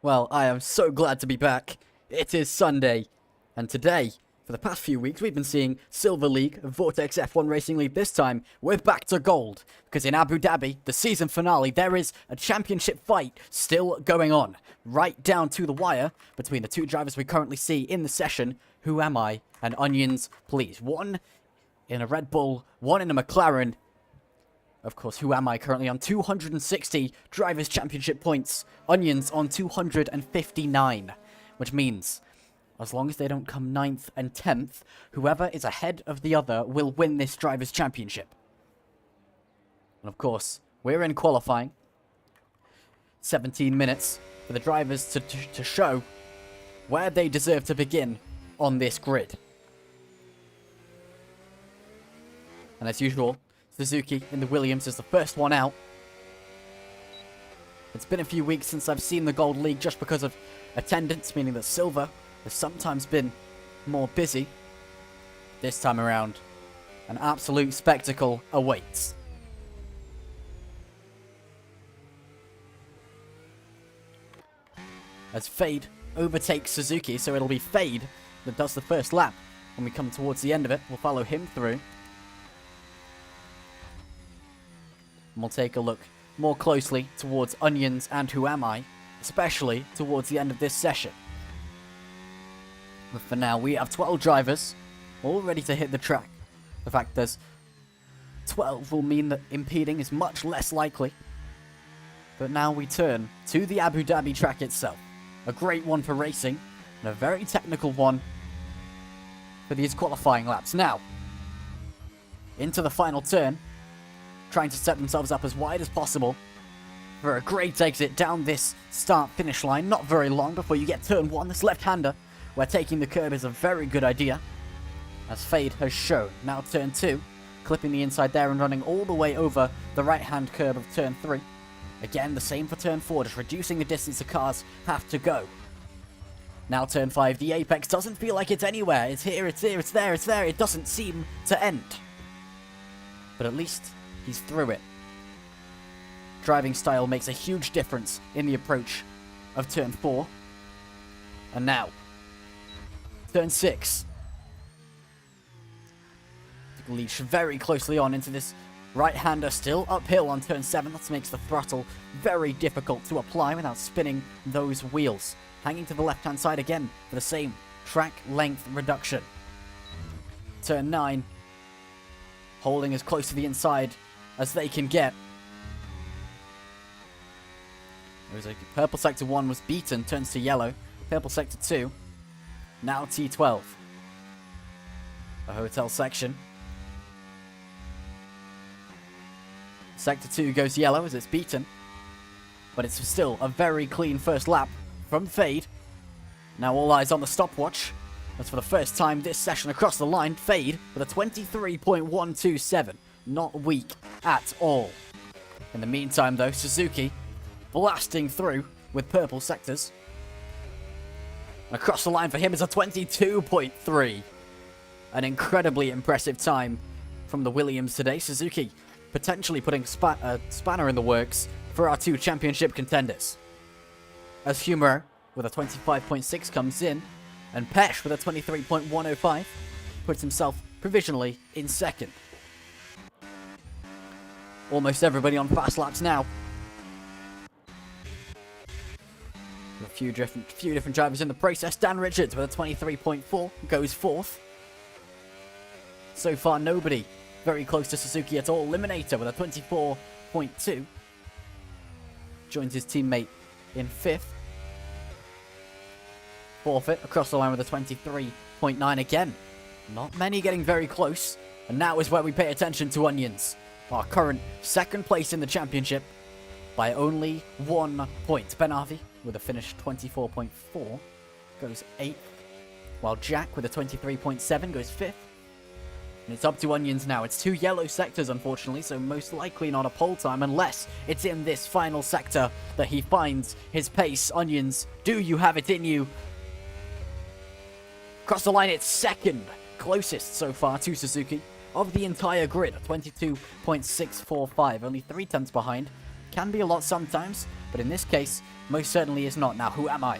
Well, I am so glad to be back. It is Sunday, and today, for the past few weeks, we've been seeing Silver League, Vortex F1 Racing League. This time, we're back to gold, because in Abu Dhabi, the season finale, there is a championship fight still going on, right down to the wire, between the two drivers we currently see in the session, Who Am I, and Onions, Please. One in a Red Bull, one in a McLaren. Of course, Who Am I currently on 260 Drivers' Championship points. Onions on 259. Which means, as long as they don't come 9th and 10th, whoever is ahead of the other will win this Drivers' Championship. And of course, we're in qualifying. 17 minutes for the drivers to show where they deserve to begin on this grid. And as usual, Suzuki in the Williams is the first one out. It's been a few weeks since I've seen the Gold League just because of attendance, meaning that Silver has sometimes been more busy. This time around, an absolute spectacle awaits. As Fade overtakes Suzuki, so it'll be Fade that does the first lap. When we come towards the end of it, we'll follow him through. And we'll take a look more closely towards Onions and Who Am I, especially towards the end of this session. But for now, we have 12 drivers, all ready to hit the track. The fact there's 12 will mean that impeding is much less likely. But now we turn to the Abu Dhabi track itself. A great one for racing, and a very technical one for these qualifying laps. Now, into the final turn, trying to set themselves up as wide as possible for a great exit down this start-finish line. Not very long before you get turn 1, this left-hander, where taking the curb is a very good idea, as Fade has shown. Now turn 2, clipping the inside there and running all the way over the right-hand curb of turn 3. Again, the same for turn 4, just reducing the distance the cars have to go. Now turn 5, the apex doesn't feel like it's anywhere. It's here, it's here, it's there, it's there. It doesn't seem to end. But at least he's through it. Driving style makes a huge difference in the approach of turn 4. And now, turn 6. Leash very closely on into this right-hander, still uphill on turn 7. That makes the throttle very difficult to apply without spinning those wheels. Hanging to the left-hand side again for the same track length reduction. Turn 9. Holding as close to the inside as they can get. Purple sector 1 was beaten, turns to yellow. Purple sector 2. Now T12. A hotel section. Sector 2 goes yellow as it's beaten. But it's still a very clean first lap from Fade. Now all eyes on the stopwatch. As for the first time this session across the line, Fade with a 23.127. Not weak at all. In the meantime though, Suzuki blasting through with purple sectors. And across the line for him is a 22.3. An incredibly impressive time from the Williams today. Suzuki potentially putting a spanner in the works for our two championship contenders. As Humor with a 25.6 comes in, and Pesh with a 23.105 puts himself provisionally in second. Almost everybody on fast laps now. A few different drivers in the process. Dan Richards with a 23.4 goes fourth. So far, nobody very close to Suzuki at all. Eliminator with a 24.2 joins his teammate in fifth. Forfeit across the line with a 23.9 again. Not many getting very close. And now is where we pay attention to Onions, our current second place in the championship by only 1 point. Ben Harvey with a finished 24.4 goes 8th, while Jack with a 23.7 goes 5th. And it's up to Onions now. It's 2 yellow sectors, unfortunately, so most likely not a pole time unless it's in this final sector that he finds his pace. Onions, do you have it in you? Across the line, it's second, closest so far to Suzuki of the entire grid, 22.645, only 3 tenths behind. Can be a lot sometimes, but in this case, most certainly is not. Now, who am I?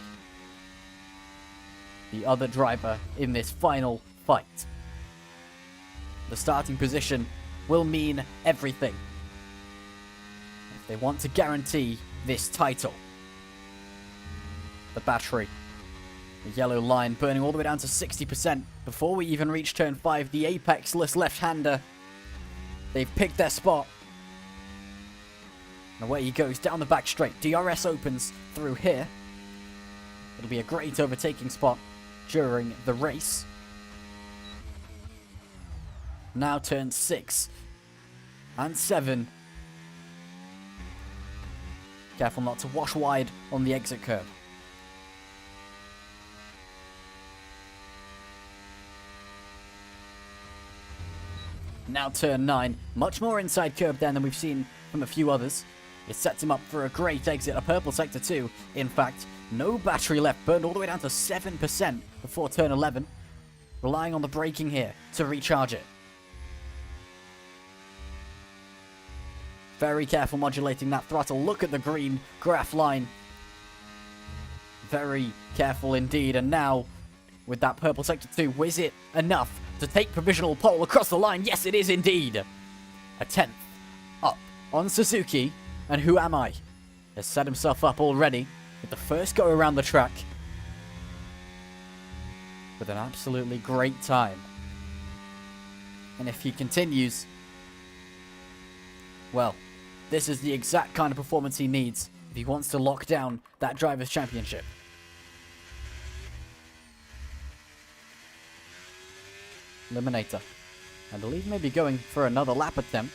The other driver in this final fight. The starting position will mean everything if they want to guarantee this title. The battery. The yellow line burning all the way down to 60% before we even reach turn 5. The apexless left-hander. They've picked their spot. And away he goes down the back straight. DRS opens through here. It'll be a great overtaking spot during the race. Now turn 6 and 7. Careful not to wash wide on the exit curb. Now turn 9. Much more inside curb then than we've seen from a few others. It sets him up for a great exit, a purple sector 2. In fact, no battery left, burned all the way down to 7% before turn 11. Relying on the braking here to recharge it. Very careful modulating that throttle. Look at the green graph line. Very careful indeed. And now, with that purple sector 2, is it enough to take provisional pole across the line? Yes, it is indeed. A 10th up on Suzuki. And who am I? Has set himself up already with the first go around the track. With an absolutely great time. And if he continues, well, this is the exact kind of performance he needs if he wants to lock down that Drivers' Championship. Eliminator. I believe maybe going for another lap attempt.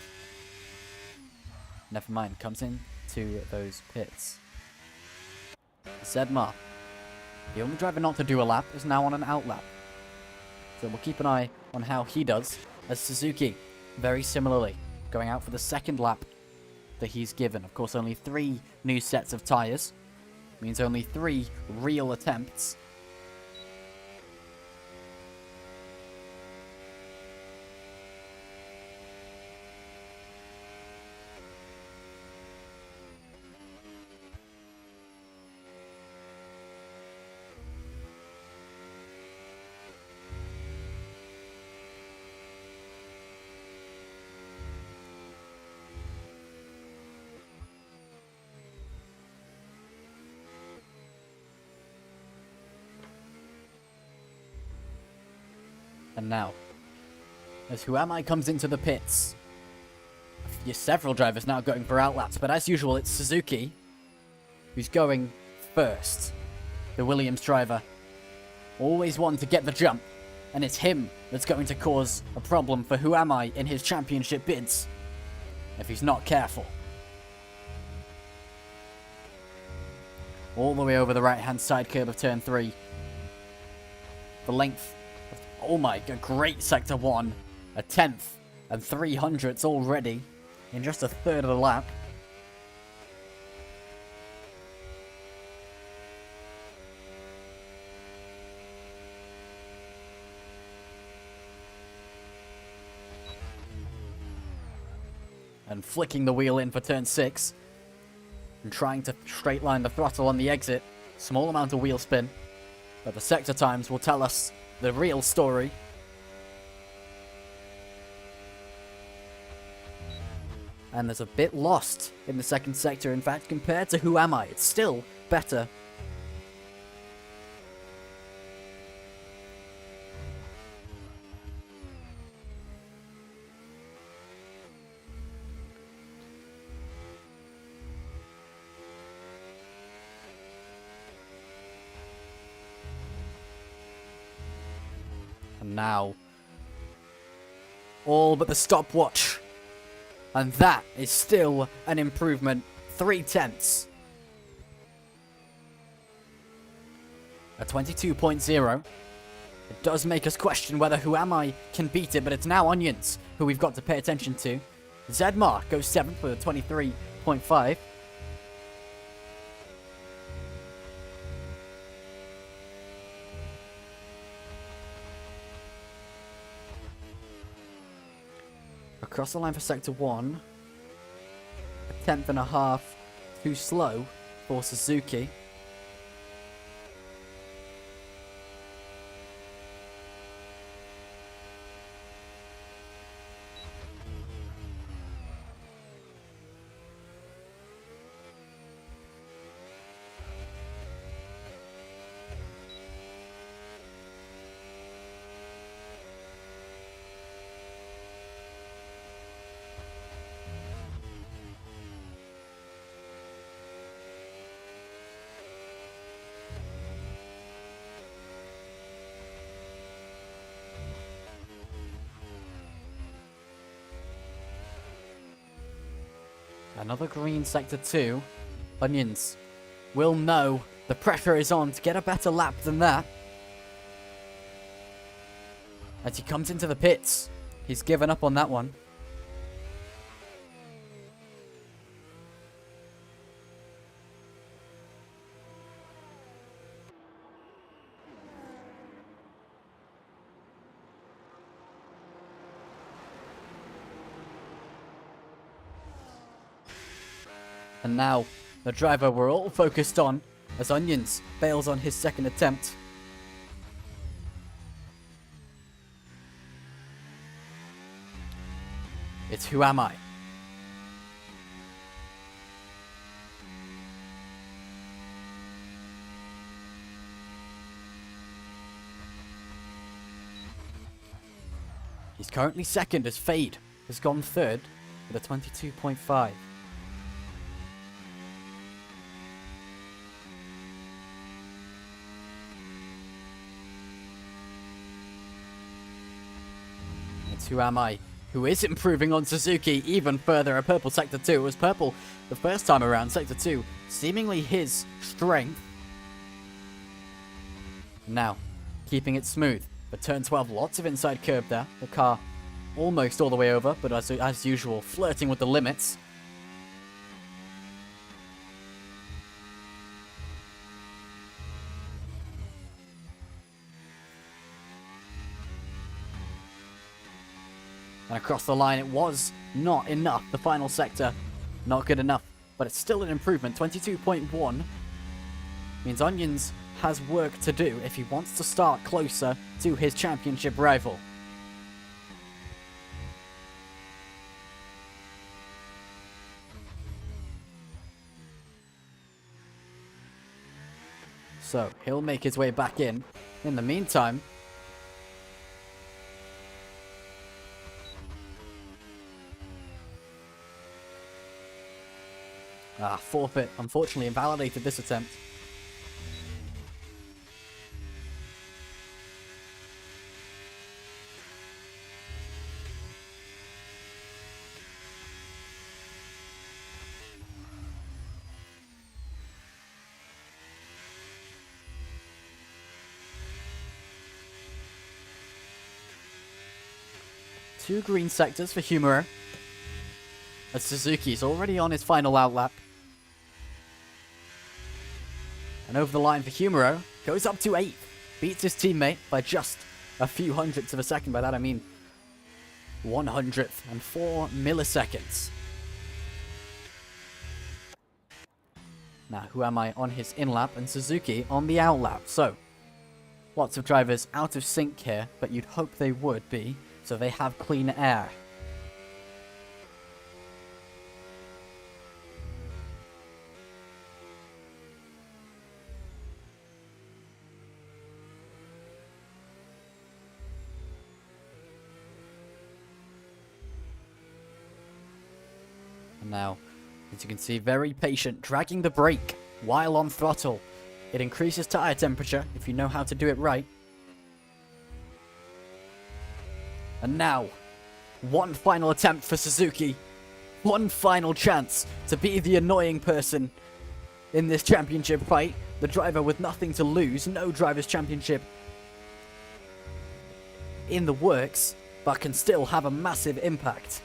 Never mind, comes in to those pits. Zedmar, the only driver not to do a lap, is now on an out lap. So we'll keep an eye on how he does, as Suzuki, very similarly, going out for the second lap that he's given. Of course, only 3 new sets of tyres. Means only 3 real attempts. And now, as Who Am I comes into the pits, several drivers now going for outlaps, but as usual, it's Suzuki who's going first. The Williams driver, always one to get the jump, and it's him that's going to cause a problem for Who Am I in his championship bids, if he's not careful. All the way over the right-hand side curb of turn 3. The length. Oh my, a great sector 1. A 10th and 300ths already in just a third of the lap. And flicking the wheel in for turn 6. And trying to straight line the throttle on the exit. Small amount of wheel spin. But the sector times will tell us the real story. And there's a bit lost in the second sector. In fact, compared to Who Am I, it's still better. And now, all but the stopwatch. And that is still an improvement. 3/10. A 22.0. It does make us question whether Who Am I can beat it, but it's now Onions who we've got to pay attention to. Zedmar goes 7th with a 23.5. Across the line for sector 1. A 10th and a half too slow. for Suzuki. Another green sector 2. Onions will know the pressure is on to get a better lap than that. As he comes into the pits, he's given up on that one. And now, the driver we're all focused on, as Onions fails on his second attempt. It's Who Am I? He's currently second as Fade has gone third with a 22.5. It's Who Am I? Who is improving on Suzuki even further. A purple sector 2. It was purple the first time around. Sector 2 seemingly his strength. Now, keeping it smooth. But turn 12, lots of inside curb there. The car almost all the way over, but as usual, flirting with the limits. And across the line, it was not enough. The final sector, not good enough. But it's still an improvement. 22.1 means Onions has work to do if he wants to start closer to his championship rival. So, he'll make his way back in. In the meantime, forfeit. Unfortunately, invalidated this attempt. Two green sectors for Humero. As Suzuki's already on his final outlap. And over the line for Humero, goes up to 8th. Beats his teammate by just a few hundredths of a second. By that I mean 104 milliseconds. Now, Who Am I on his in-lap and Suzuki on the outlap. So, lots of drivers out of sync here, but you'd hope they would be, so they have clean air. Now, as you can see, very patient, dragging the brake while on throttle. It increases tire temperature if you know how to do it right. And now, one final attempt for Suzuki. One final chance to be the annoying person in this championship fight. The driver with nothing to lose, no Drivers' Championship in the works, but can still have a massive impact.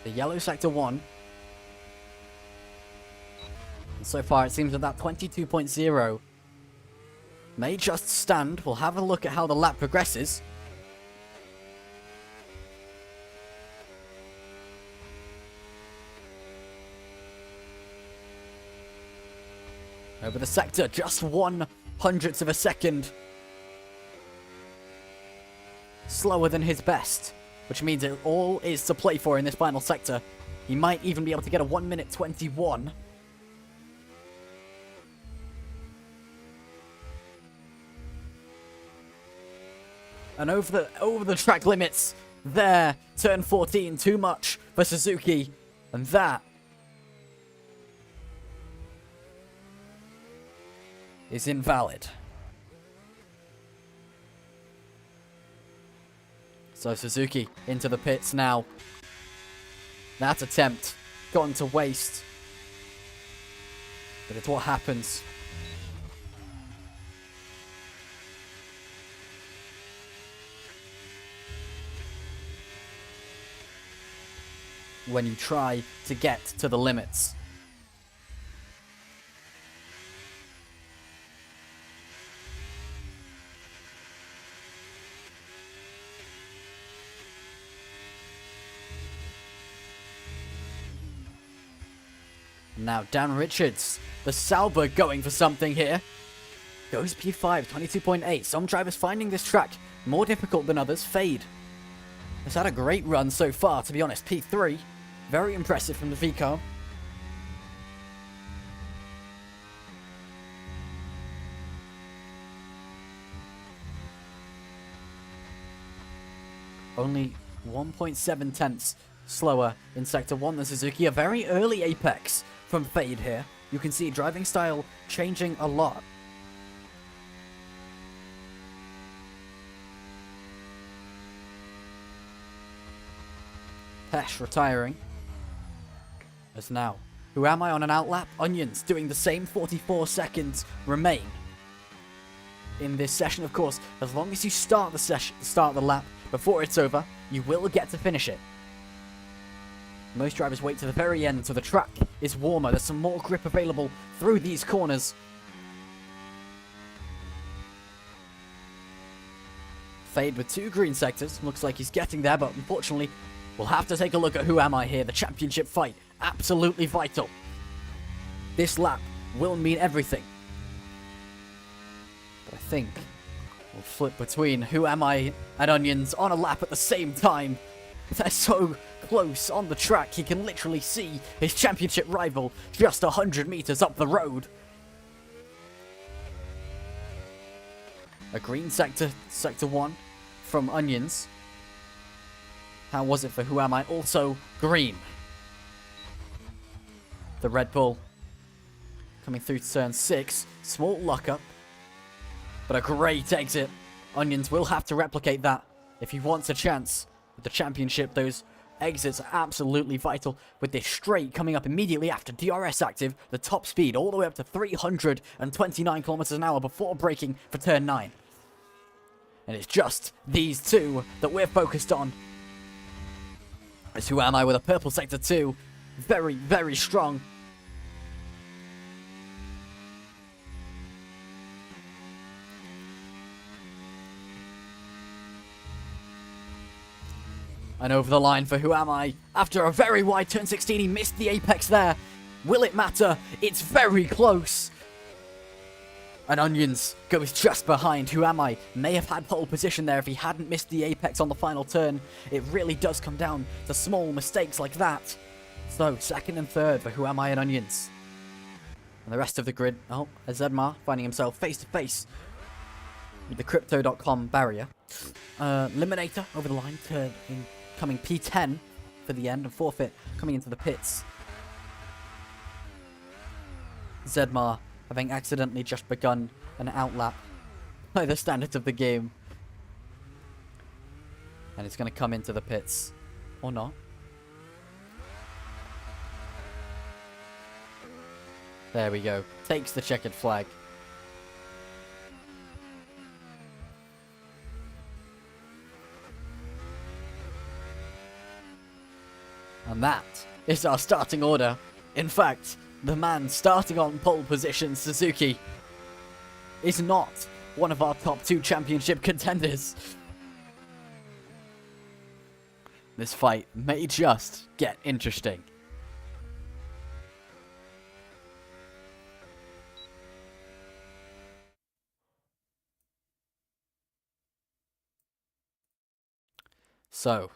The yellow sector 1. And so far, it seems that 22.0 may just stand. We'll have a look at how the lap progresses. Over the sector, just 1/100th of a second slower than his best, which means it all is to play for in this final sector. He might even be able to get a 1 minute 21. And over the track limits there, turn 14, too much for Suzuki, and that is invalid. So Suzuki into the pits now. That attempt gone to waste. But it's what happens. When you try to get to the limits. Now Dan Richards, the Sauber, going for something here. Goes P5, 22.8. Some drivers finding this track more difficult than others. Fade has had a great run so far, to be honest. P3, very impressive from the V car. Only 1.7 tenths slower in Sector 1 than Suzuki. A very early apex from Fade here. You can see driving style changing a lot. Pesh retiring. As now, who am I on an outlap? Onions doing the same. 44 seconds remain in this session. Of course, as long as you start the lap before it's over, you will get to finish it. Most drivers wait to the very end so the track is warmer. There's some more grip available through these corners. Fade with 2 green sectors. Looks like he's getting there, but unfortunately, we'll have to take a look at who am I here. The championship fight, absolutely vital. This lap will mean everything. But I think we'll flip between who am I and Onions on a lap at the same time. They're so close on the track, he can literally see his championship rival just 100 meters up the road. A green sector, Sector 1 from Onions. How was it for who am I? Also green. The Red Bull coming through to turn 6. Small lock up, but a great exit. Onions will have to replicate that if he wants a chance with the championship. Those exits are absolutely vital, with this straight coming up immediately after DRS active. The top speed all the way up to 329 kilometers an hour before braking for turn 9. And it's just these two that we're focused on. As who am I with a purple Sector 2. Very, very strong. And over the line for who am I. After a very wide turn 16, he missed the apex there. Will it matter? It's very close. And Onions goes just behind. Who am I? May have had pole position there if he hadn't missed the apex on the final turn. It really does come down to small mistakes like that. So, second and third for who am I and Onions. And the rest of the grid, oh, Zedmar finding himself face to face with the Crypto.com barrier. Eliminator over the line, coming P10 for the end, and Forfeit coming into the pits. Zedmar having accidentally just begun an outlap by the standards of the game. And it's going to come into the pits. Or not. There we go. Takes the checkered flag. And that is our starting order. In fact, the man starting on pole position, Suzuki, is not one of our top 2 championship contenders. This fight may just get interesting. So,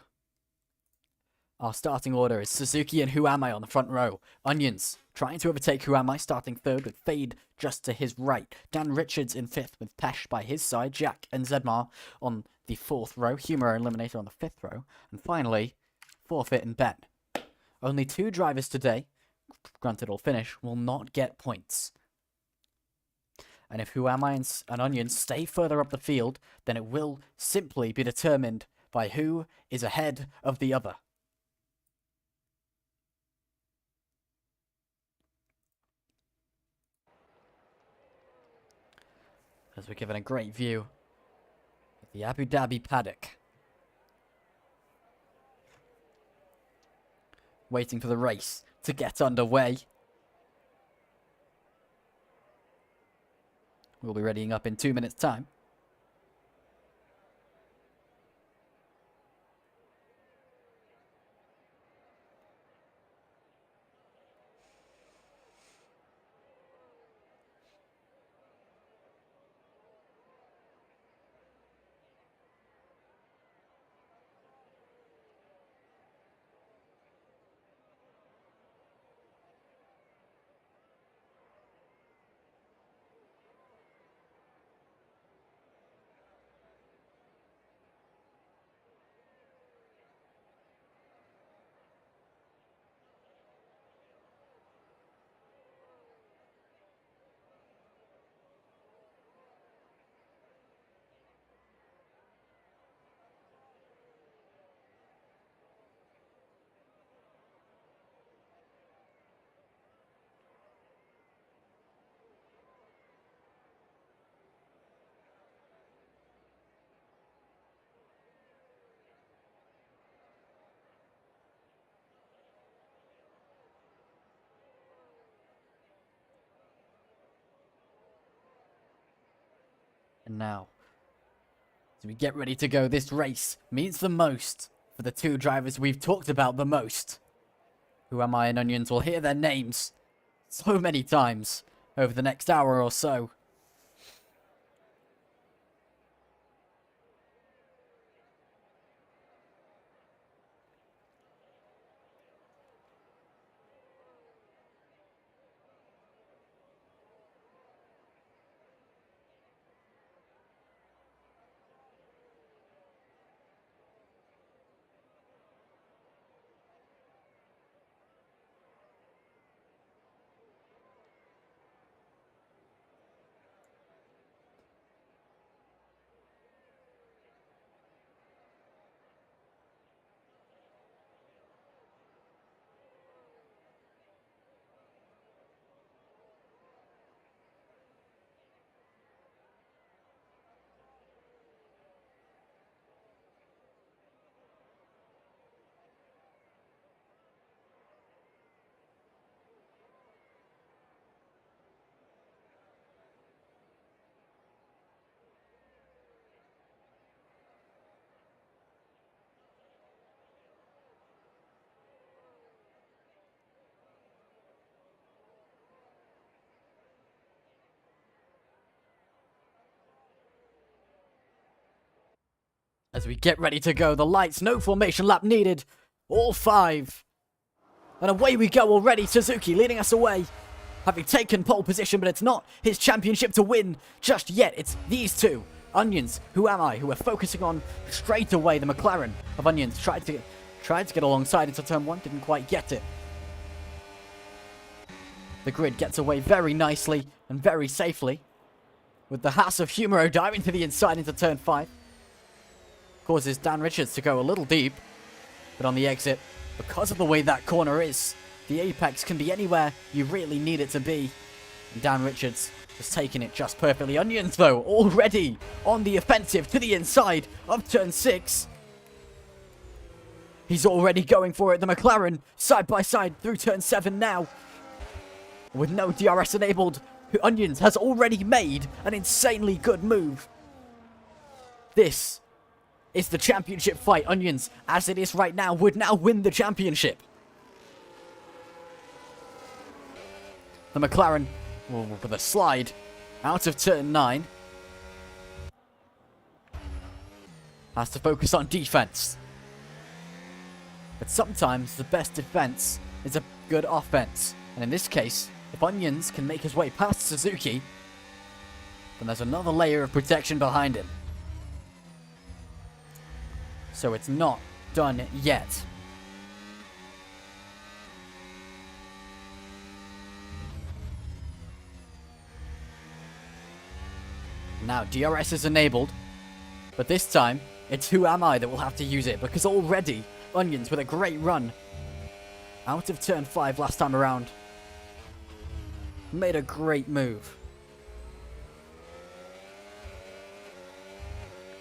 our starting order is Suzuki and Who Am I on the front row. Onions trying to overtake Who Am I, starting third with Fade just to his right. Dan Richards in fifth with Pesh by his side. Jack and Zedmar on the 4th row. Humor Eliminator on the 5th row. And finally, Forfeit and Ben. Only 2 drivers today, granted all finish, will not get points. And if Who Am I and Onions stay further up the field, then it will simply be determined by who is ahead of the other. As we're given a great view of the Abu Dhabi paddock. Waiting for the race to get underway. We'll be readying up in 2 minutes' time. And now, as we get ready to go, this race means the most for the 2 drivers we've talked about the most. Who Am I and Onions will hear their names so many times over the next hour or so. As we get ready to go, the lights, no formation lap needed. All 5. And away we go already. Suzuki leading us away, having taken pole position, but it's not his championship to win just yet. It's these 2. Onions, Who Am I, who are focusing on straight away. The McLaren of Onions tried to get alongside into turn 1, didn't quite get it. The grid gets away very nicely and very safely, with the House of Humoro diving to the inside into turn 5. Causes Dan Richards to go a little deep, but on the exit, because of the way that corner is, the apex can be anywhere you really need it to be. And Dan Richards has taken it just perfectly. Onions, though, already on the offensive to the inside of turn 6. He's already going for it. The McLaren side by side through turn 7 now. With no DRS enabled, Onions has already made an insanely good move. This is the championship fight. Onions, as it is right now, would now win the championship. The McLaren, with a slide, out of turn 9. Has to focus on defense. But sometimes the best defense is a good offense. And in this case, if Onions can make his way past Suzuki, then there's another layer of protection behind him. So it's not done yet. Now DRS is enabled, but this time it's Who Am I that will have to use it, because already Onions with a great run out of turn 5 last time around made a great move.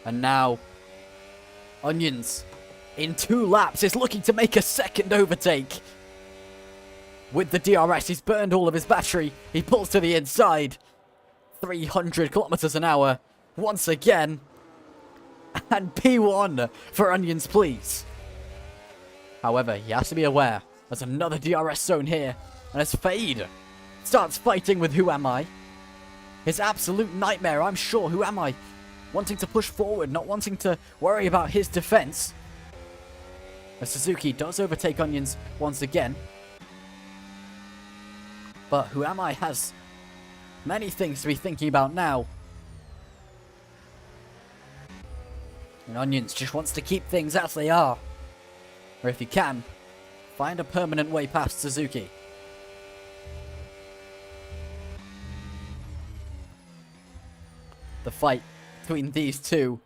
And now Onions in 2 laps is looking to make a second overtake. With the DRS, he's burned all of his battery. He pulls to the inside. 300 kilometers an hour once again. And P1 for Onions, please. However, he has to be aware there's another DRS zone here. And as Fade starts fighting with Who Am I, his absolute nightmare, I'm sure. Who Am I? Wanting to push forward, not wanting to worry about his defense. As Suzuki does overtake Onions once again. But Who Am I has many things to be thinking about now. And Onions just wants to keep things as they are. Or if he can, find a permanent way past Suzuki. The fight between these two,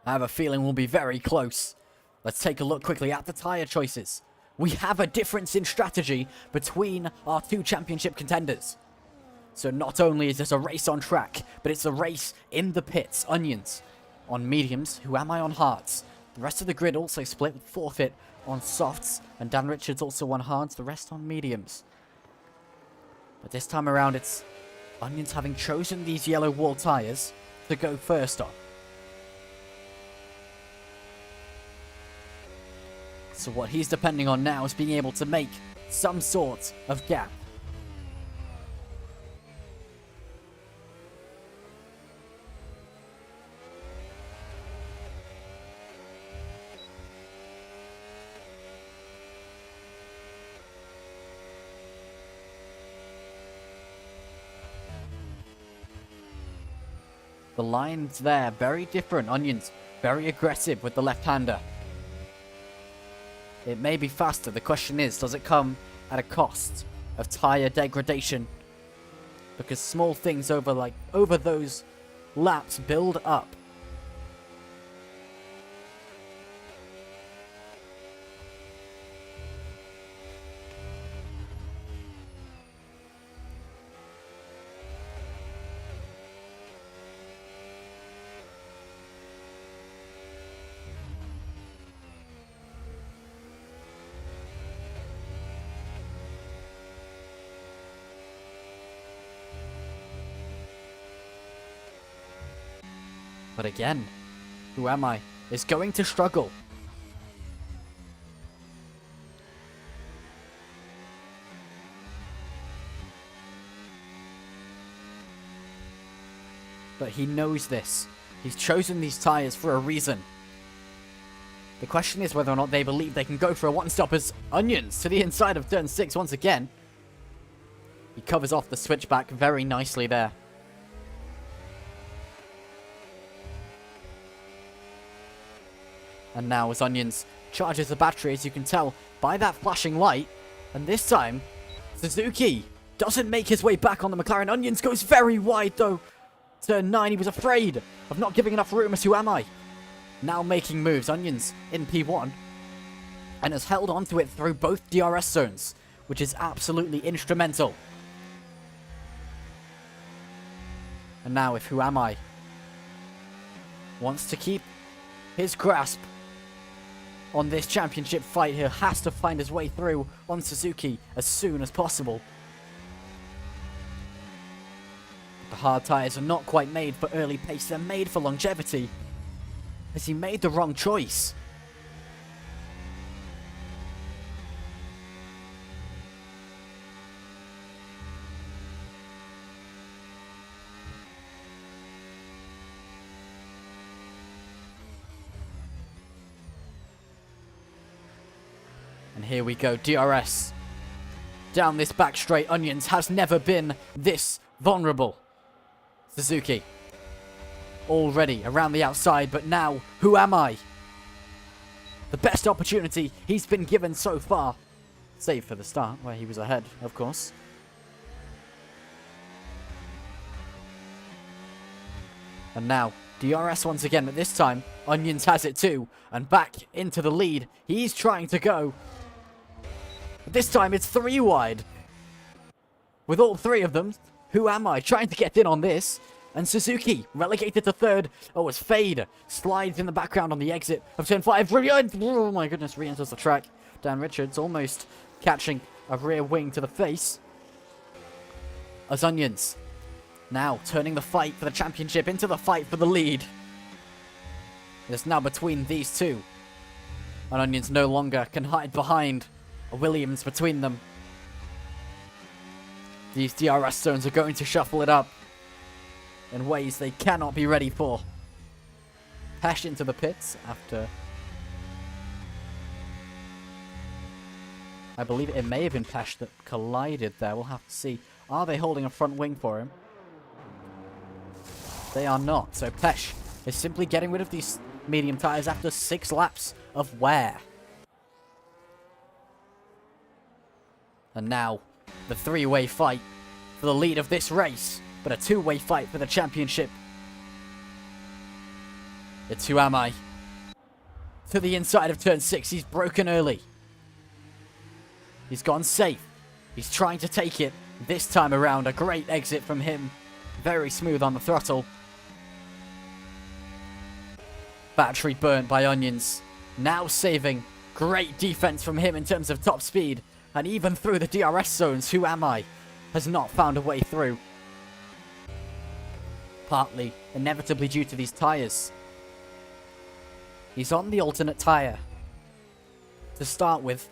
I have a feeling, will be very close. Let's take a look quickly at the tyre choices. We have a difference in strategy between our 2 championship contenders. So not only is this a race on track, but it's a race in the pits. Onions on mediums, Who Am I on hards. The rest of the grid also split with Forfeit on softs, and Dan Richards also on hards, the rest on mediums. But this time around it's Onions having chosen these yellow wall tyres to go first on. So what he's depending on now is being able to make some sort of gap. The lines there, very different. Onions, very aggressive with the left-hander. It may be faster. The question is, does it come at a cost of tyre degradation? Because small things over those laps build up. But again, Who Am I is going to struggle. But he knows this. He's chosen these tyres for a reason. The question is whether or not they believe they can go for a one-stop as Onions to the inside of turn 6 once again. He covers off the switchback very nicely there. And now as Onions charges the battery, as you can tell by that flashing light. And this time, Suzuki doesn't make his way back on the McLaren. Onions goes very wide though. Turn 9, he was afraid of not giving enough room as Who Am I? Now making moves. Onions in P1. And has held onto it through both DRS zones, which is absolutely instrumental. And now if Who Am I wants to keep his grasp on this championship fight, he has to find his way through on Suzuki as soon as possible. The hard tyres are not quite made for early pace, they're made for longevity. Has he made the wrong choice? And here we go, DRS. Down this back straight, Onions has never been this vulnerable. Suzuki. Already around the outside, but now, who am I? The best opportunity he's been given so far. Save for the start, where he was ahead, of course. And now, DRS once again, but this time, Onions has it too. And back into the lead. He's trying to go. But this time, it's 3 wide. With all 3 of them, who am I? Trying to get in on this. And Suzuki, relegated to 3rd. Oh, as Fade slides in the background on the exit of turn 5. Brilliant! Oh my goodness, re-enters the track. Dan Richards almost catching a rear wing to the face. As Onions now turning the fight for the championship into the fight for the lead. It's now between these two. And Onions no longer can hide behind a Williams between them. These DRS zones are going to shuffle it up in ways they cannot be ready for. Pesh into the pits after... I believe it may have been Pesh that collided there. We'll have to see. Are they holding a front wing for him? They are not. So Pesh is simply getting rid of these medium tyres after 6 laps of wear. And now, the 3-way fight for the lead of this race, but a 2-way fight for the championship. It's who am I? To the inside of turn 6, he's broken early. He's gone safe. He's trying to take it this time around. A great exit from him. Very smooth on the throttle. Battery burnt by Onions. Now saving. Great defense from him in terms of top speed. And even through the DRS zones, who am I? Has not found a way through. Partly, inevitably due to these tyres. He's on the alternate tyre to start with.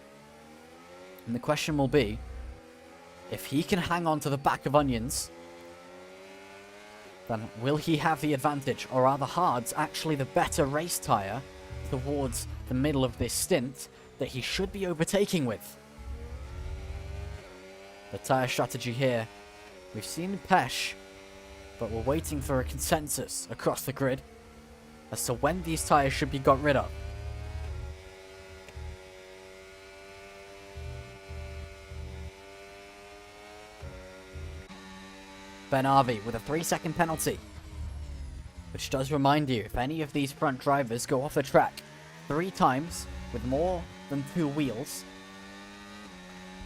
And the question will be, if he can hang on to the back of Onions, then will he have the advantage? Or are the hards actually the better race tyre towards the middle of this stint that he should be overtaking with? The tyre strategy here. We've seen Pesh, but we're waiting for a consensus across the grid as to when these tyres should be got rid of. Ben Arvey with a 3-second penalty. Which does remind you, if any of these front drivers go off the track 3 times with more than 2 wheels,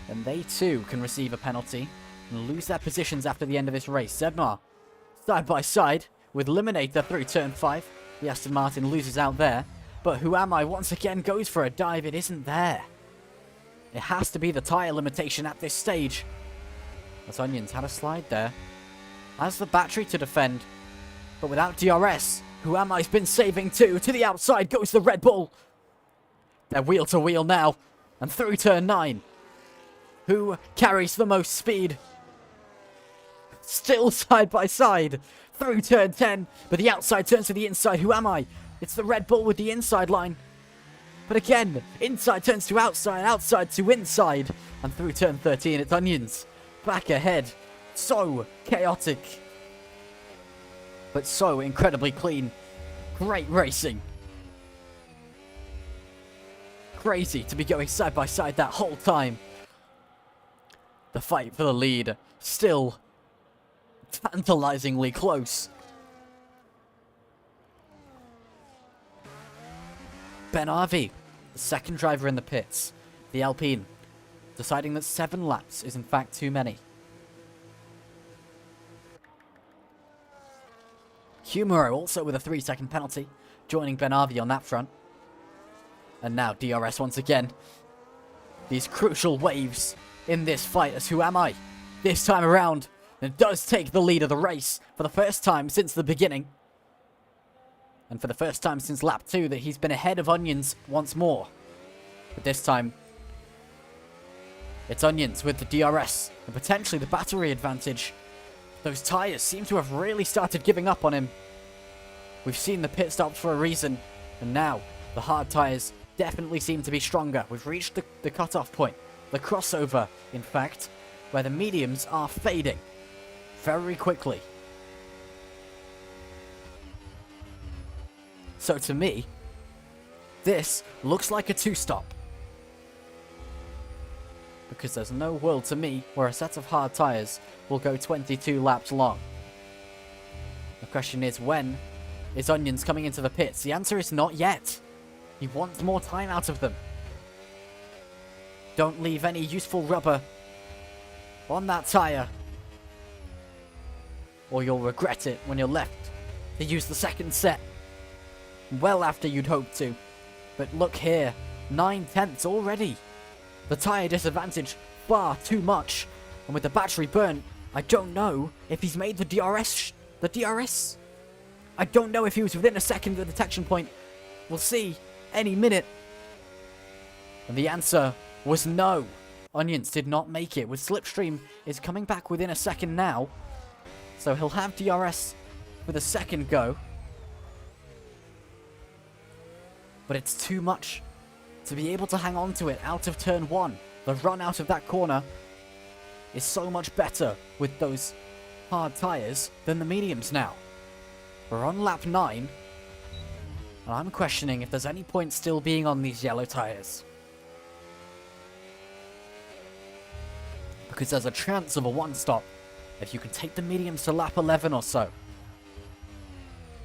then they too can receive a penalty and lose their positions after the end of this race. Zebnar, side by side with Eliminator through turn 5. The Aston Martin loses out there. But who am I once again goes for a dive. It isn't there. It has to be the tyre limitation at this stage. As Onions had a slide there. Has the battery to defend. But without DRS, who am I's been saving too. To the outside goes the Red Bull. They're wheel to wheel now. And through turn 9. Who carries the most speed? Still side by side. Through turn 10. But the outside turns to the inside. Who am I? It's the Red Bull with the inside line. But again, inside turns to outside. Outside to inside. And through turn 13, it's Onions. Back ahead. So chaotic. But so incredibly clean. Great racing. Crazy to be going side by side that whole time. The fight for the lead still tantalizingly close. Ben Arvey, the second driver in the pits, the Alpine, deciding that 7 laps is in fact too many. Humero also with a 3-second penalty, joining Ben Arvey on that front. And now DRS once again. These crucial waves in this fight as who am I? This time around, and does take the lead of the race for the first time since the beginning. And for the first time since lap 2 that he's been ahead of Onions once more. But this time, it's Onions with the DRS and potentially the battery advantage. Those tyres seem to have really started giving up on him. We've seen the pit stops for a reason, and now the hard tyres definitely seem to be stronger. We've reached the cut-off point, the crossover, in fact, where the mediums are fading very quickly. So to me, this looks like a 2-stop. Because there's no world to me where a set of hard tyres will go 22 laps long. The question is, when is Onions coming into the pits? The answer is not yet. He wants more time out of them. Don't leave any useful rubber on that tyre, or you'll regret it when you're left to use the second set. Well after you'd hoped to. But look here, 9/10 already. The tyre disadvantage far too much. And with the battery burnt, I don't know if he's made the DRS. I don't know if he was within a second of the detection point. We'll see any minute. And the answer was no. Onions did not make it. With Slipstream is coming back within a second now. So he'll have DRS for the second go. But it's too much to be able to hang on to it out of turn 1. The run out of that corner is so much better with those hard tyres than the mediums now. We're on lap 9, and I'm questioning if there's any point still being on these yellow tyres. Because there's a chance of a 1-stop if you can take the mediums to lap 11 or so.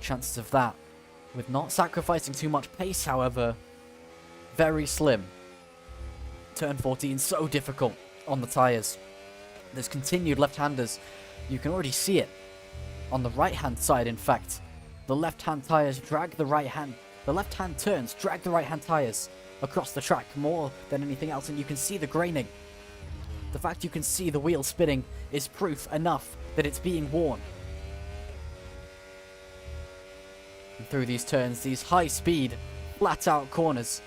Chances of that, with not sacrificing too much pace, however, very slim. Turn 14 so difficult on the tyres. There's continued left-handers. You can already see it on the right-hand side, in fact. The left-hand tyres drag the right-hand. The left-hand turns drag the right-hand tyres across the track more than anything else, and you can see the graining. The fact you can see the wheel spinning is proof enough that it's being worn. And through these turns, these high-speed, flat-out corners,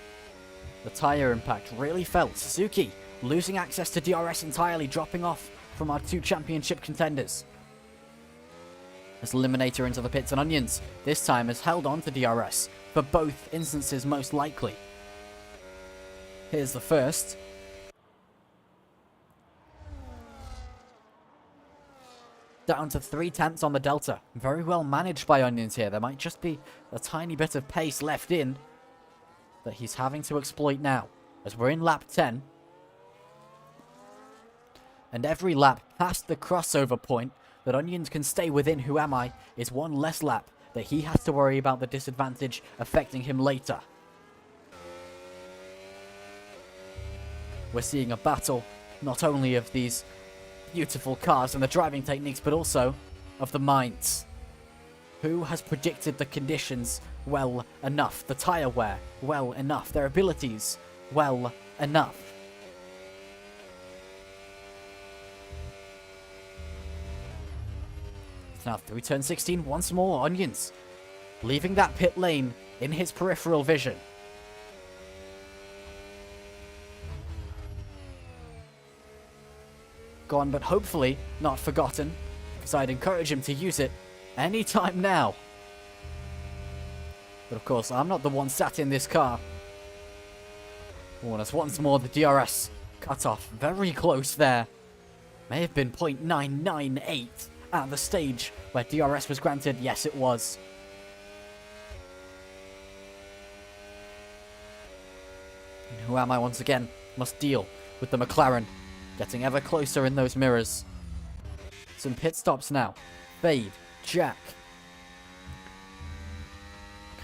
the tyre impact really felt. Suzuki losing access to DRS entirely, dropping off from our 2 championship contenders. As Eliminator into the pits, and Onions this time has held on to DRS for both instances most likely. Here's the first. Down to 3/10 on the delta. Very well managed by Onions here. There might just be a tiny bit of pace left in that he's having to exploit now, as we're in lap 10. And every lap past the crossover point that Onions can stay within Who Am I is one less lap that he has to worry about the disadvantage affecting him later. We're seeing a battle not only of these beautiful cars and the driving techniques, but also of the minds. Who has predicted the conditions well enough? The tyre wear well enough? Their abilities well enough? It's now through turn 16 once more. Onions leaving that pit lane in his peripheral vision. Gone, but hopefully not forgotten, because I'd encourage him to use it any time now. But of course, I'm not the one sat in this car. Warners once more the DRS cut off. Very close there. May have been 0.998 at the stage where DRS was granted. Yes, it was. And Who Am I once again must deal with the McLaren getting ever closer in those mirrors. Some pit stops now. Fade, Jack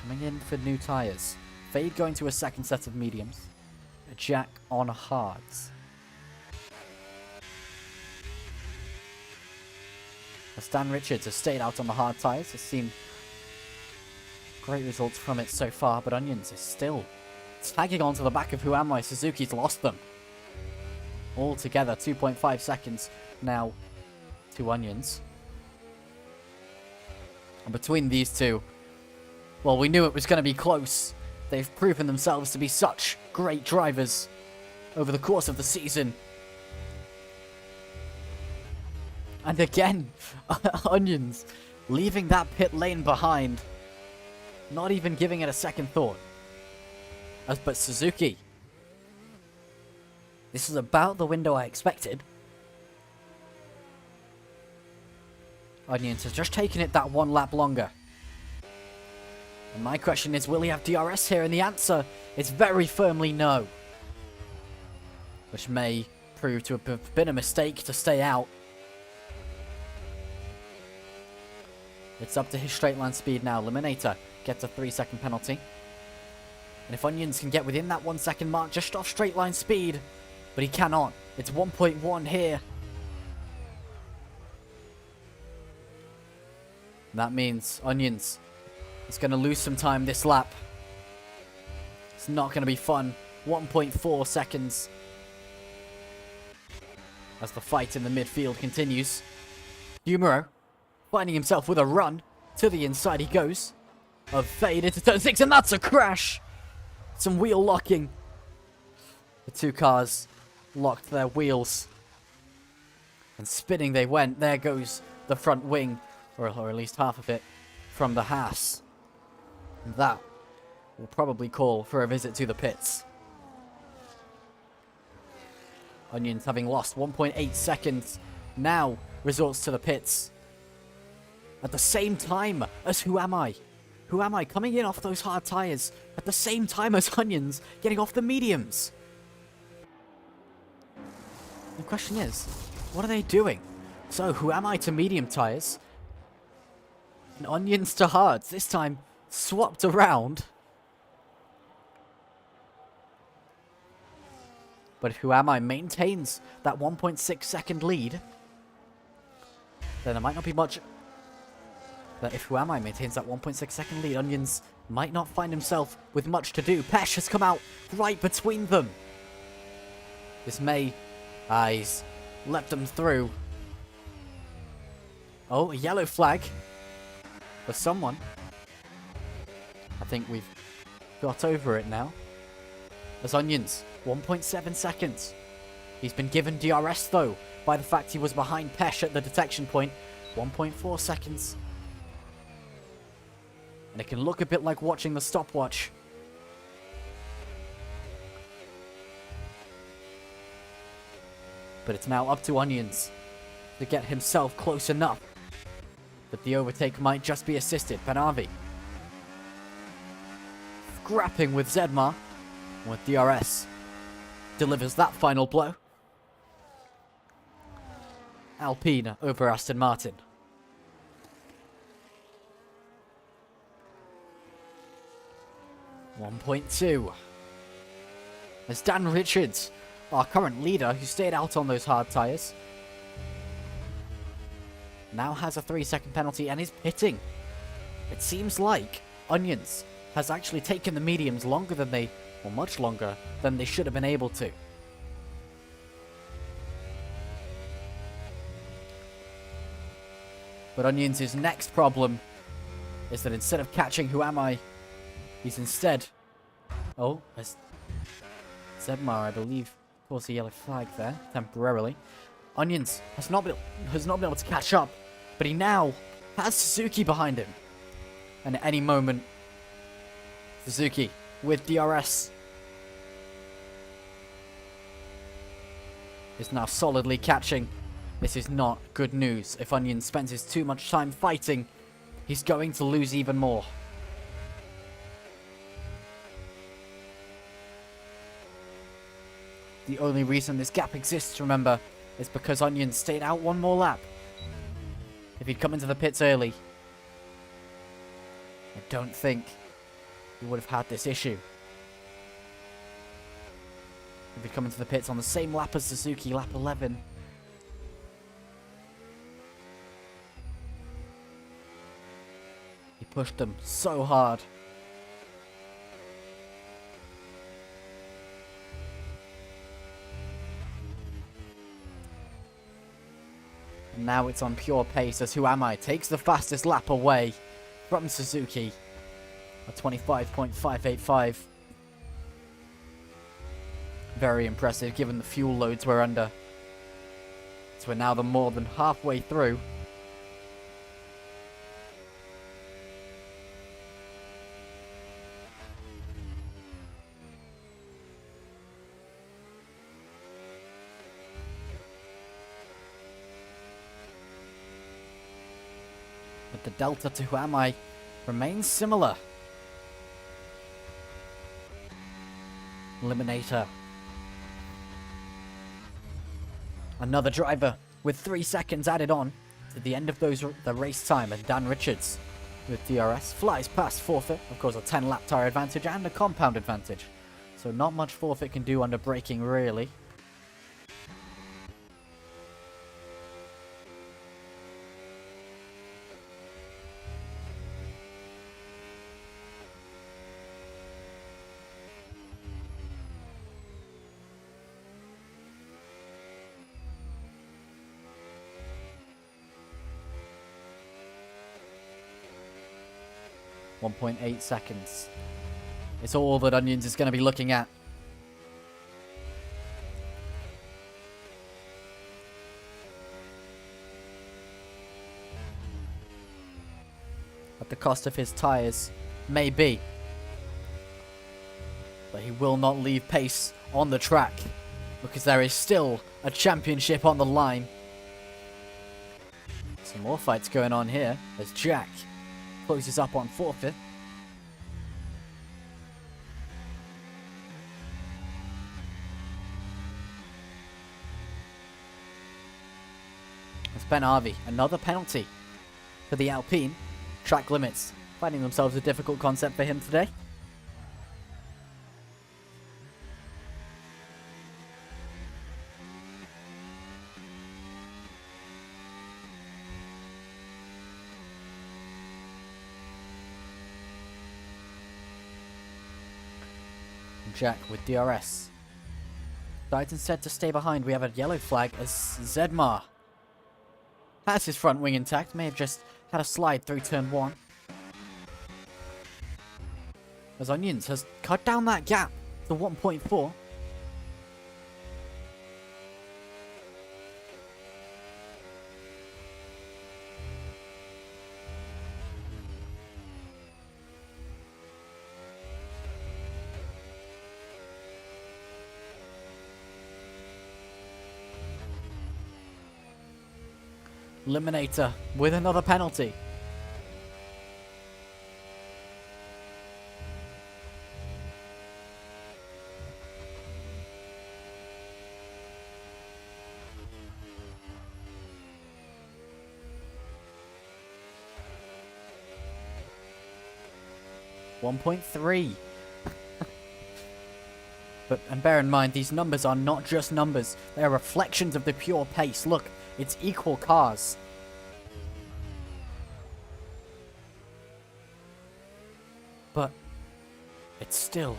coming in for new tyres. Fade going to a second set of mediums. Jack on hards. As Stan Richards has stayed out on the hard tyres, has seen great results from it so far, but Onions is still tagging onto the back of Who Am I. Suzuki's lost them. Altogether, 2.5 seconds now to Onions. And between these two, well, we knew it was going to be close. They've proven themselves to be such great drivers over the course of the season. And again, Onions leaving that pit lane behind. Not even giving it a second thought. But Suzuki. This is about the window I expected. Onions has just taken it that one lap longer. And my question is, will he have DRS here? And the answer is very firmly no. Which may prove to have been a mistake to stay out. It's up to his straight line speed now. Eliminator gets a 3-second penalty. And if Onions can get within that 1 second mark just off straight line speed, but he cannot. It's 1.1 here. That means Onions is going to lose some time this lap. It's not going to be fun. 1.4 seconds. As the fight in the midfield continues. Numero finding himself with a run. To the inside he goes. A fade into turn 6, and that's a crash. Some wheel locking. The two cars locked their wheels. And spinning they went. There goes the front wing. Or at least half of it. From the Haas. And that will probably call for a visit to the pits. Onions, having lost 1.8 seconds, now resorts to the pits. At the same time as Who Am I? Who Am I coming in off those hard tyres at the same time as Onions getting off the mediums? The question is, what are they doing? So, Who Am I to medium tyres? And Onions to hards, this time swapped around. But if Who Am I maintains that 1.6 second lead, then there might not be much. But if Who Am I maintains that 1.6 second lead, Onions might not find himself with much to do. Pesh has come out right between them. This may, he's leapt them through. Oh, a yellow flag for someone. I think we've got over it now. As Onions, 1.7 seconds. He's been given DRS though, by the fact he was behind Pesh at the detection point. 1.4 seconds. And it can look a bit like watching the stopwatch. But it's now up to Onions to get himself close enough. But the overtake might just be assisted. Panavi scrapping with Zedmar. With DRS delivers that final blow. Alpine over Aston Martin. .2. As Dan Richards, our current leader who stayed out on those hard tyres, now has a 3-second penalty and is pitting. It seems like Onions has actually taken the mediums longer than they, or much longer than they should have been able to. But Onions' next problem is that instead of catching Who Am I, he's instead... Oh, as Zedmar, I believe, caused a yellow flag there, temporarily. Onions has not been able to catch up, but he now has Suzuki behind him. And at any moment, Suzuki with DRS is now solidly catching. This is not good news. If Onions spends his too much time fighting, he's going to lose even more. The only reason this gap exists, remember, is because Onions stayed out one more lap. If he'd come into the pits early, I don't think he would have had this issue. If he'd come into the pits on the same lap as Suzuki, lap 11. He pushed them so hard. Now it's on pure pace as Who Am I takes the fastest lap away from Suzuki at 25.585. Very impressive given the fuel loads we're under. So we're now more than halfway through. But the delta to Who Am I remains similar. Eliminator. Another driver with 3 seconds added on to the end of the race time, and Dan Richards with DRS flies past Forfeit. Of course, a 10-lap tyre advantage and a compound advantage. So not much Forfeit can do under braking, really. .8 seconds. It's all that Onions is going to be looking at. At the cost of his tyres, maybe. But he will not leave pace on the track, because there is still a championship on the line. Some more fights going on here as Jack closes up on Forfeit. It's Ben Harvey. Another penalty for the Alpine. Track limits finding themselves a difficult concept for him today. Jack with DRS. Decides instead to stay behind. We have a yellow flag as Zedmar has his front wing intact. May have just had a slide through turn 1. As Onions has cut down that gap to 1.4. Eliminator with another penalty. .3. And bear in mind, these numbers are not just numbers. They are reflections of the pure pace. Look, it's equal cars. But it's still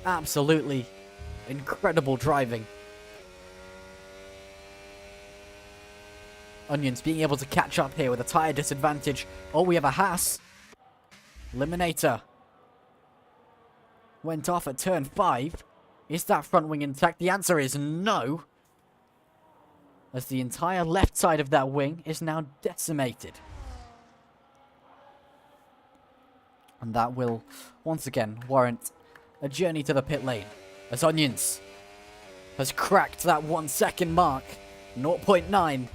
absolutely incredible driving. Onions being able to catch up here with a tyre disadvantage. Oh, we have a Haas. Eliminator went off at turn 5. Is that front wing intact? The answer is no, as the entire left side of that wing is now decimated. And that will, once again, warrant a journey to the pit lane, as Onions has cracked that 1 second mark. 0.9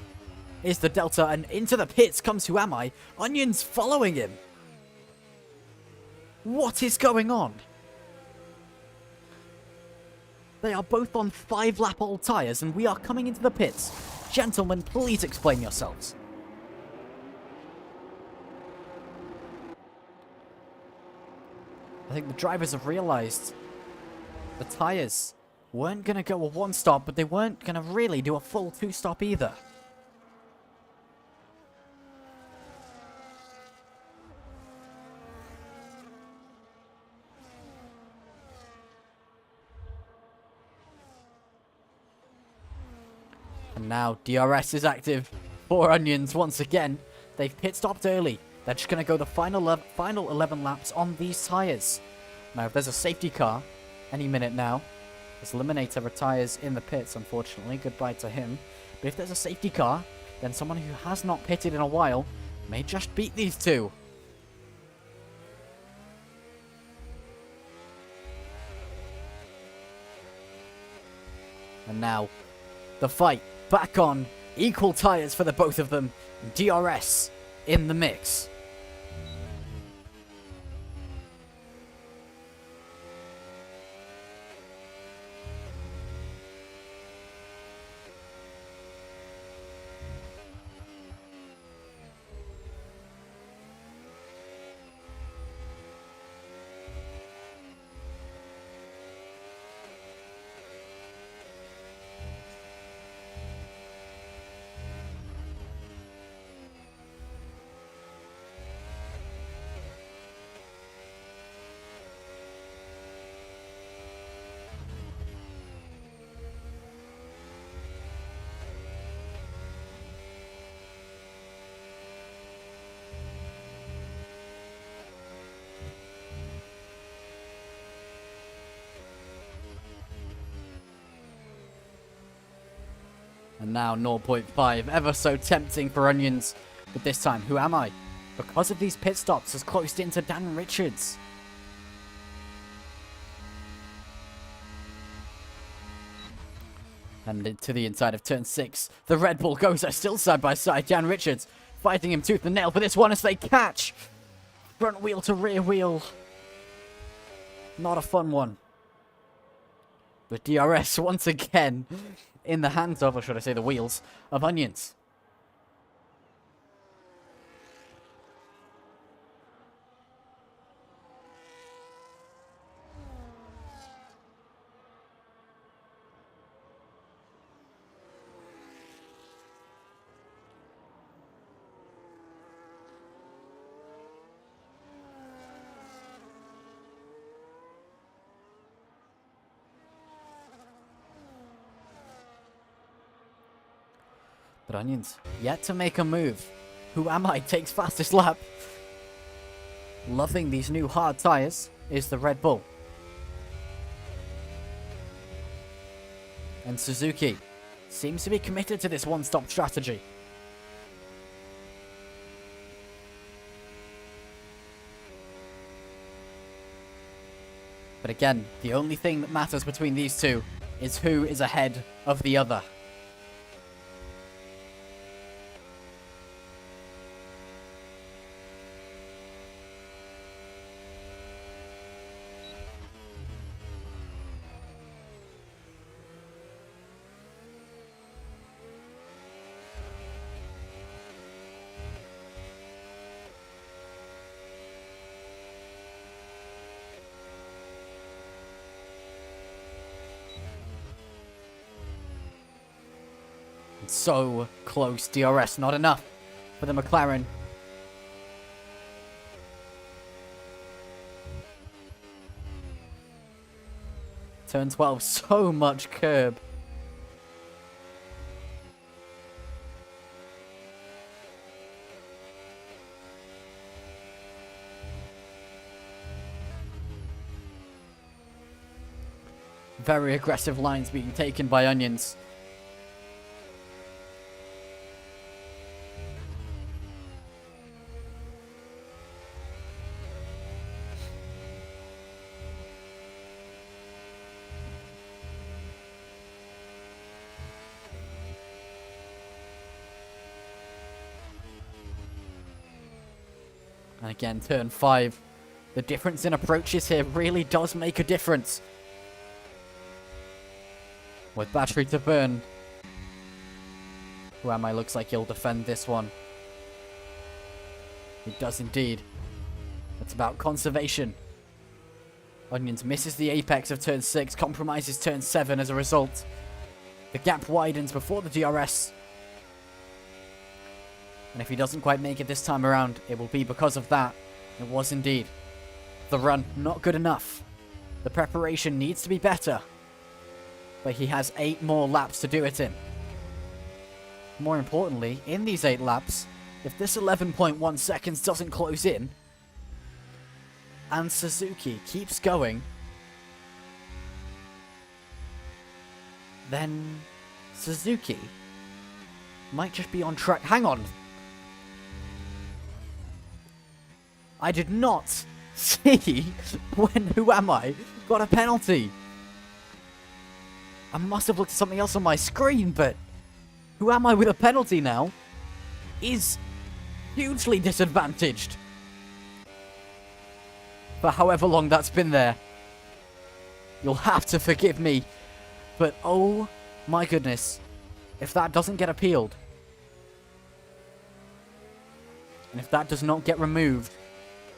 is the delta, and into the pits comes Who Am I? Onions following him. What is going on? They are both on 5-lap-old tyres, and we are coming into the pits. Gentlemen, please explain yourselves. I think the drivers have realised the tyres weren't going to go a 1-stop, but they weren't going to really do a full 2-stop either. And now DRS is active for Onions once again. They've pit stopped early. They're just going to go the final 11 laps on these tyres. Now, if there's a safety car any minute now, this Eliminator retires in the pits, unfortunately. Goodbye to him. But if there's a safety car, then someone who has not pitted in a while may just beat these two. And now, the fight back on. Equal tyres for the both of them. DRS in the mix. And now 0.5, ever so tempting for Onions. But this time, who am I? Because of these pit stops, has closed into Dan Richards. And to the inside of turn 6, the Red Bull goes still side by side. Dan Richards fighting him tooth and nail for this one as they catch. Front wheel to rear wheel. Not a fun one. But DRS once again in the hands of, or should I say the wheels, of Onions. But Onions, yet to make a move. Who am I? Takes fastest lap. Loving these new hard tyres is the Red Bull. And Suzuki seems to be committed to this one-stop strategy. But again, the only thing that matters between these two is who is ahead of the other. So close. DRS not enough for the McLaren. Turn 12, so much curb. Very aggressive lines being taken by Onions. And again, turn 5. The difference in approaches here really does make a difference. With battery to burn. Who am I? Looks like he'll defend this one. He does indeed. It's about conservation. Onions misses the apex of turn 6, compromises turn 7 as a result. The gap widens before the DRS. And if he doesn't quite make it this time around, it will be because of that. It was indeed. The run, not good enough. The preparation needs to be better. But he has 8 more laps to do it in. more importantly, in these 8 laps, if this 11.1 seconds doesn't close in, and Suzuki keeps going, then Suzuki might just be on track. Hang on. I did not see when Who Am I got a penalty. I must have looked at something else on my screen, but Who Am I with a penalty now is hugely disadvantaged for however long that's been there. You'll have to forgive me, but oh my goodness, if that doesn't get appealed, and if that does not get removed,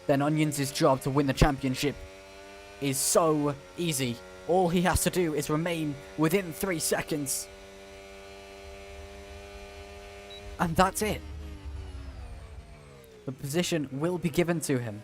then Onions' job to win the championship is so easy. All he has to do is remain within 3 seconds. And that's it. The position will be given to him.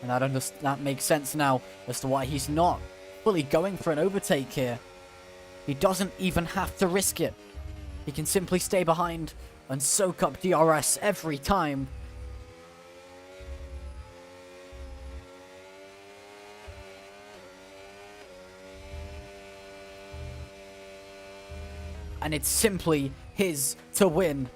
And that makes sense now as to why he's not fully going for an overtake here. He doesn't even have to risk it. He can simply stay behind and soak up DRS every time. And it's simply his to win.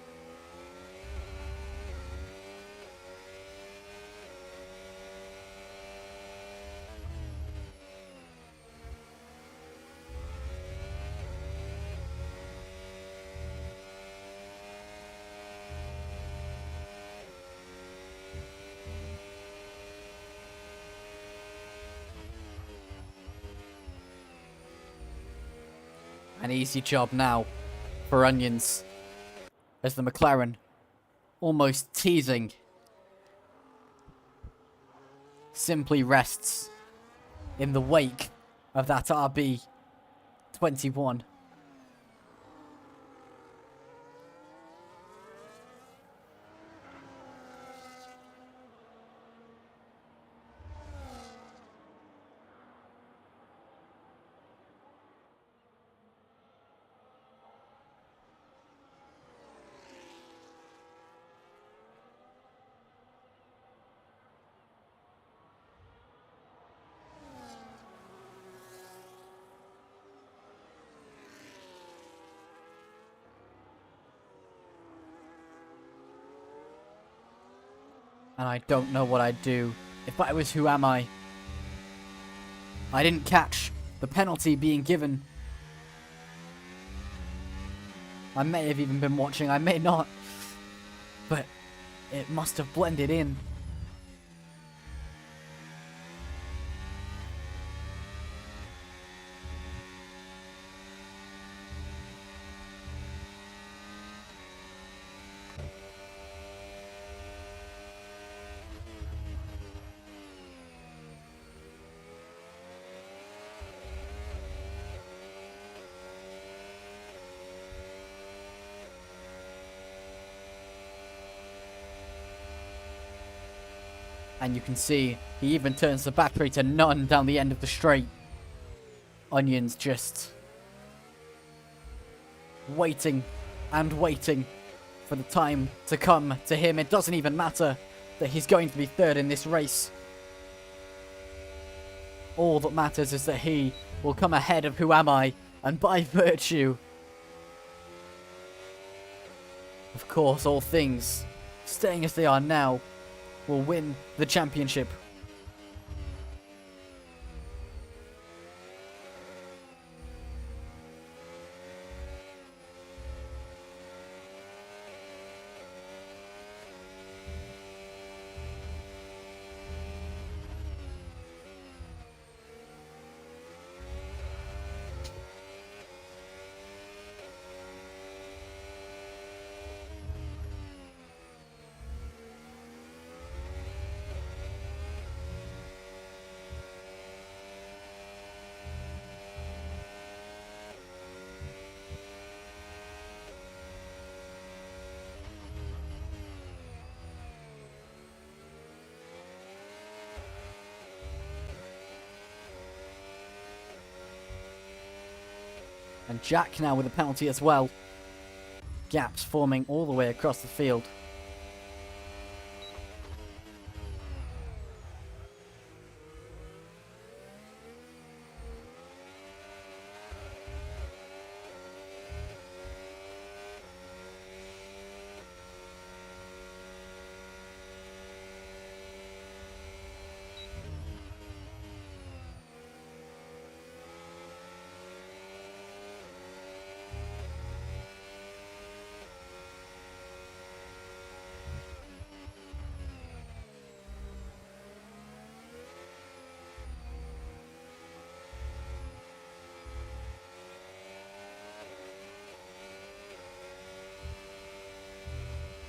An easy job now for Onions, as the McLaren, almost teasing, simply rests in the wake of that RB21. And I don't know what I'd do if I was Who Am I. I didn't catch the penalty being given. I may have even been watching, I may not. But it must have blended in. And you can see he even turns the battery to none down the end of the straight. Onions just waiting and waiting for the time to come to him. It doesn't even matter that he's going to be third in this race. All that matters is that he will come ahead of Who Am I, and by virtue, of course, all things staying as they are now, will win the championship. And Jack now with a penalty as well. Gaps forming all the way across the field.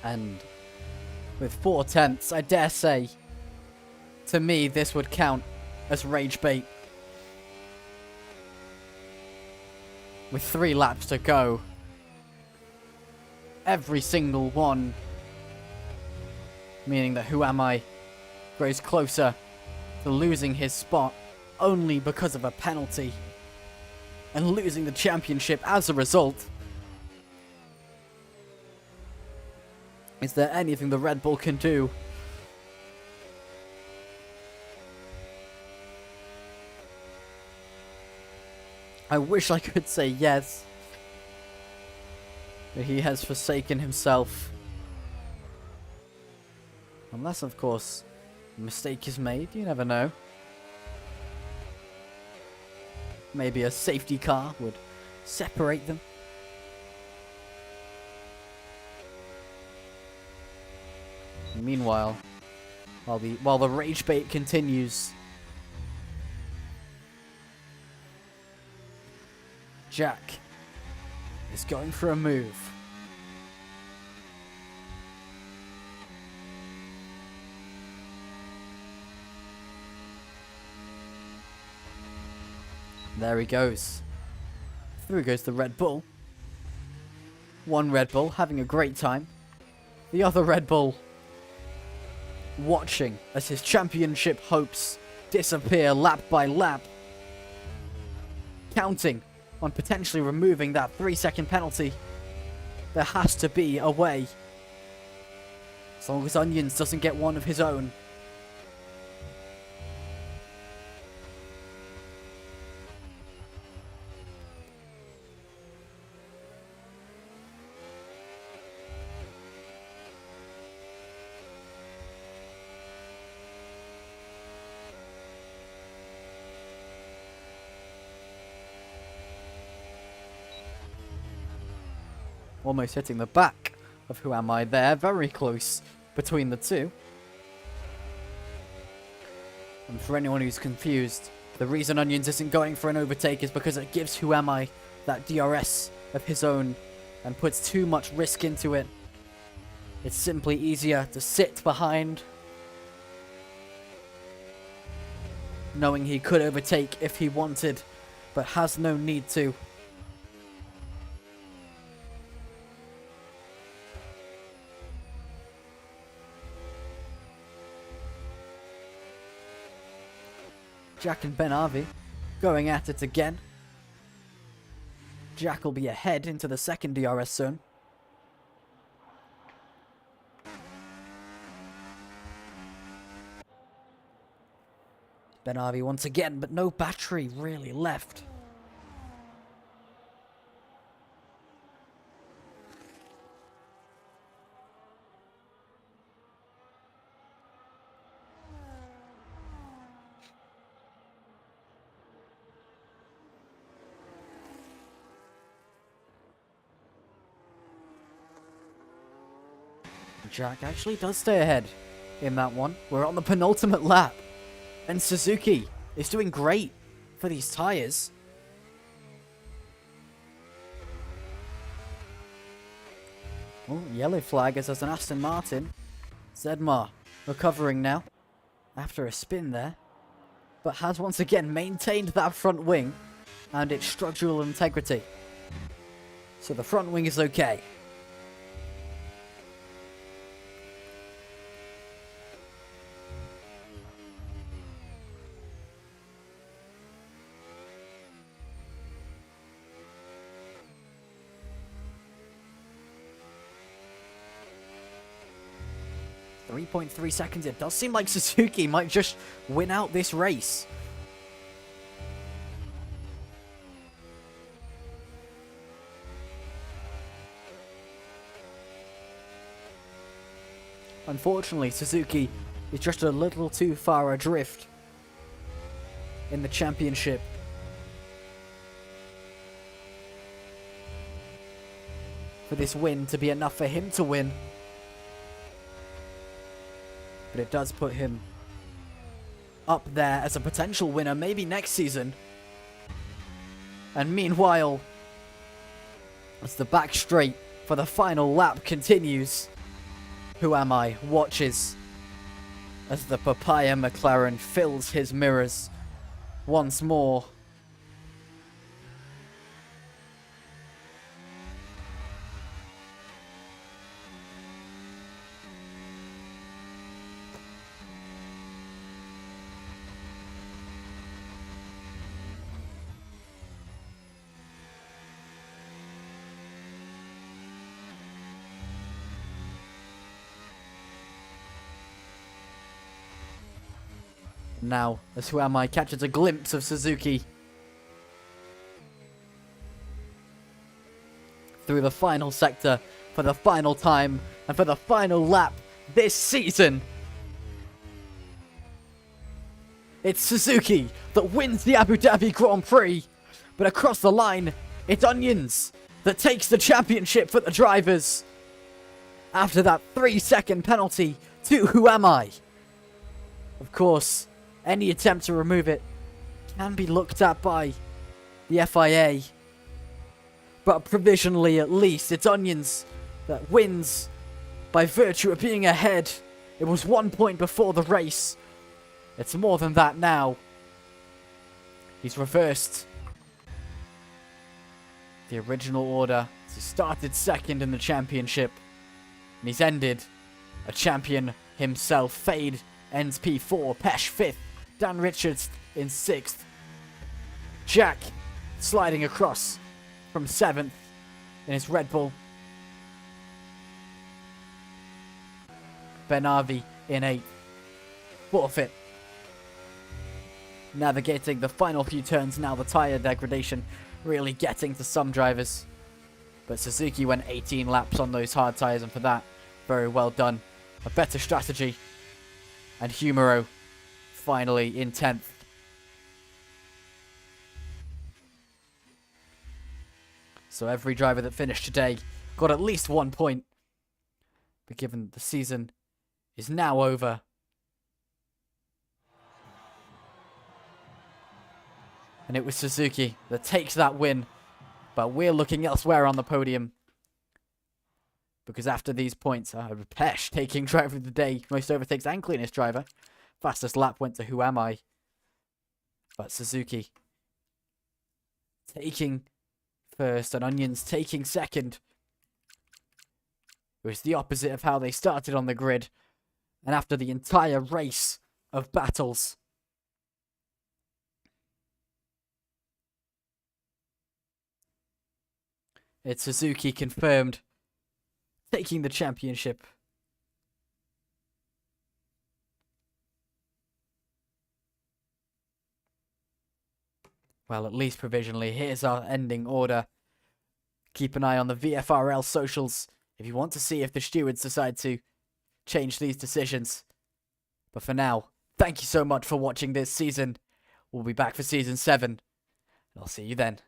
And with 4 tenths, I dare say, to me, this would count as rage bait. With 3 laps to go, every single one, meaning that Who Am I grows closer to losing his spot only because of a penalty and losing the championship as a result. Is there anything the Red Bull can do? I wish I could say yes. But he has forsaken himself. Unless, of course, a mistake is made. You never know. Maybe a safety car would separate them. Meanwhile, while the rage bait continues, Jack is going for a move. There he goes. Through goes the Red Bull. One Red Bull having a great time. The other Red Bull watching as his championship hopes disappear lap by lap. Counting on potentially removing that 3-second penalty. There has to be a way. As long as Onions doesn't get one of his own. Almost hitting the back of Who Am I there. Very close between the two. And for anyone who's confused, the reason Onions isn't going for an overtake is because it gives Who Am I that DRS of his own and puts too much risk into it. It's simply easier to sit behind, knowing he could overtake if he wanted, but has no need to. Jack and Ben Harvey going at it again. Jack will be ahead into the second DRS zone. Ben Harvey once again, but no battery really left. Jack actually does stay ahead in that one. We're on the penultimate lap. And Suzuki is doing great for these tyres. Oh, yellow flag as there's an Aston Martin. Zedmar recovering now after a spin there. But has once again maintained that front wing and its structural integrity. So the front wing is okay. 3.3 seconds. It does seem like Suzuki might just win out this race. Unfortunately, Suzuki is just a little too far adrift in the championship. For this win to be enough for him to win. But it does put him up there as a potential winner, maybe next season. And meanwhile, as the back straight for the final lap continues, Who Am I watches as the Papaya McLaren fills his mirrors once more. Now, as Who Am I catches a glimpse of Suzuki through the final sector for the final time and for the final lap this season. It's Suzuki that wins the Abu Dhabi Grand Prix, but across the line, it's Onions that takes the championship for the drivers after that 3-second penalty to Who Am I. Of course, any attempt to remove it can be looked at by the FIA. But provisionally, at least, it's Onions that wins by virtue of being ahead. It was 1 point before the race. It's more than that now. He's reversed the original order. He started second in the championship, and he's ended a champion himself. Fade ends P4, Pesh 5th. Dan Richards in 6th. Jack sliding across from 7th in his Red Bull. Benavi in 8th. Forfeit. Navigating the final few turns now, the tyre degradation really getting to some drivers. But Suzuki went 18 laps on those hard tyres, and for that, very well done. A better strategy. And Humero finally in 10th. So every driver that finished today got at least 1 point. But given the season is now over, and it was Suzuki that takes that win, but we're looking elsewhere on the podium. Because after these points, Pesh taking driver of the day, most overtakes and cleanest driver. Fastest lap went to Who Am I? But Suzuki taking first and Onions taking second. It was the opposite of how they started on the grid. And after the entire race of battles, it's Suzuki confirmed taking the championship. Well, at least provisionally. Here's our ending order. Keep an eye on the VFRL socials if you want to see if the stewards decide to change these decisions. But for now, thank you so much for watching this season. We'll be back for Season 7. And I'll see you then.